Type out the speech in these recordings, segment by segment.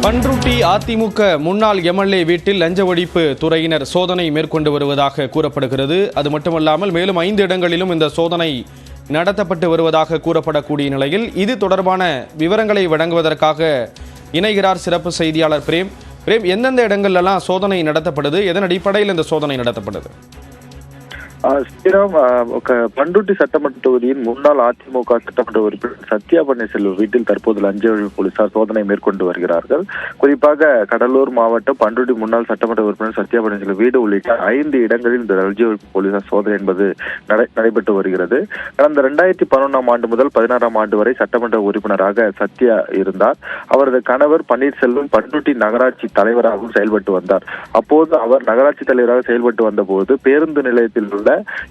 பண்ருட்டி அதிமுக முன்னாள் எம்எல்ஏ வீட்டில் லஞ்ச ஒழிப்பு துறையினர் சோதனை மேற்கொண்டு வருவதாக கூறப்படுகிறது. அது மட்டுமல்லாமல் மேலும் 5 இடங்களிலும் இந்த சோதனை நடத்தப்பட்டு வருவதாக கூறப்படக்கூடிய நிலையில் இது தொடர்பான விவரங்களை வழங்குவதற்காக இணைகிறார் சிறப்பு செய்தியாளர் பிரேம். எந்தெந்த இடங்கள்லாம் சோதனை நடத்தப்படுது, எதன் அடிப்படையில் இந்த சோதனை நடத்தப்படுது? ஸ்ரீராம், பண்ருட்டி சட்டமன்ற தொகுதியின் முன்னாள் அதிமுக சட்டமன்ற உறுப்பினர் சத்யா பன்னீர்செல்வம் வீட்டில் தற்போது லஞ்ச ஒழிப்பு போலீசார் சோதனை மேற்கொண்டு வருகிறார்கள். குறிப்பாக கடலூர் மாவட்டம் பண்ருட்டி முன்னாள் சட்டமன்ற உறுப்பினர் சத்யா பன்னீர்செல்வம் வீடு உள்ளிட்ட 5 இடங்களில் இந்த லஞ்ச ஒழிப்பு போலீசார் சோதனை என்பது நடைபெற்று வருகிறது. கடந்த 2011ஆம் ஆண்டு முதல் 16ஆம் ஆண்டு வரை சட்டமன்ற உறுப்பினராக சத்யா இருந்தார். அவரது கணவர் பன்னீர்செல்வம் பண்ருட்டி நகராட்சி தலைவராகவும் செயல்பட்டு வந்தார். அப்போது அவர் நகராட்சி தலைவராக செயல்பட்டு வந்த போது பேருந்து நிலையத்தில் உள்ள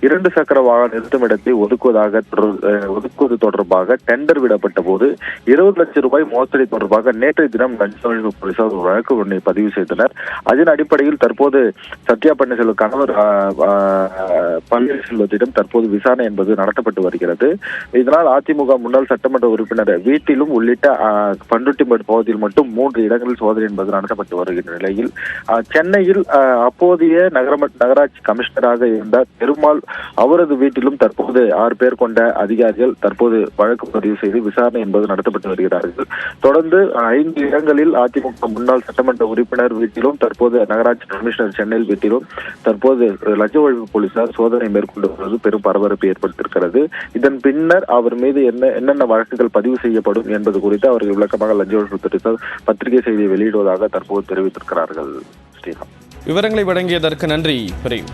2 சக்கர வாகன நிறுத்துமிடத்தை ஒதுக்குவது தொடர்பாக டெண்டர் விடப்பட்ட போது 20 லட்சம் ரூபாய் மோசடி தொடர்பாக நேற்றைய தினம் லஞ்ச ஒழிப்பு போலீசார் ஒரு வழக்கு ஒன்றை பதிவு செய்தனர். அதன் அடிப்படையில் தற்போது சத்யா பன்னீர்செல்வம் கணவர் பன்னீர்செல்வத்திடம் தற்போது விசாரணை என்பது நடத்தப்பட்டு வருகிறது. இதனால் அதிமுக முன்னாள் சட்டமன்ற உறுப்பினர் வீட்டிலும் உள்ளிட்ட பண்ருட்டி பகுதியில் மட்டும் 3 இடங்களில் சோதனை என்பது நடத்தப்பட்டு வருகின்ற நிலையில் சென்னையில் அப்போதைய நகராட்சி கமிஷனராக இருந்த பெருமாள் அவரது வீட்டிலும் தற்போது 6 பேர் கொண்ட அதிகாரிகள் தற்போது வழக்கு பதிவு செய்து விசாரணை என்பது நடத்தப்பட்டு வருகிறார்கள். தொடர்ந்து 5 இடங்களில் அதிமுக முன்னாள் சட்டமன்ற உறுப்பினர் வீட்டிலும் தற்போது நகராட்சி கமிஷனர் சென்னையில் வீட்டிலும் தற்போது லஞ்ச ஒழிப்பு போலீசார் சோதனை மேற்கொண்டு வருவது பெரும் பரபரப்பு ஏற்படுத்தியிருக்கிறது. இதன் பின்னர் அவர் மீது என்னென்ன வழக்குகள் பதிவு செய்யப்படும் என்பது குறித்து அவர்கள் விளக்கமாக லஞ்ச ஒழிப்பு போலீசார் பத்திரிகை செய்தியை வெளியிடுவதாக தற்போது தெரிவித்திருக்கிறார்கள். ஸ்ரீராம், விவரங்களை வழங்கியதற்கு நன்றி பிரேம்.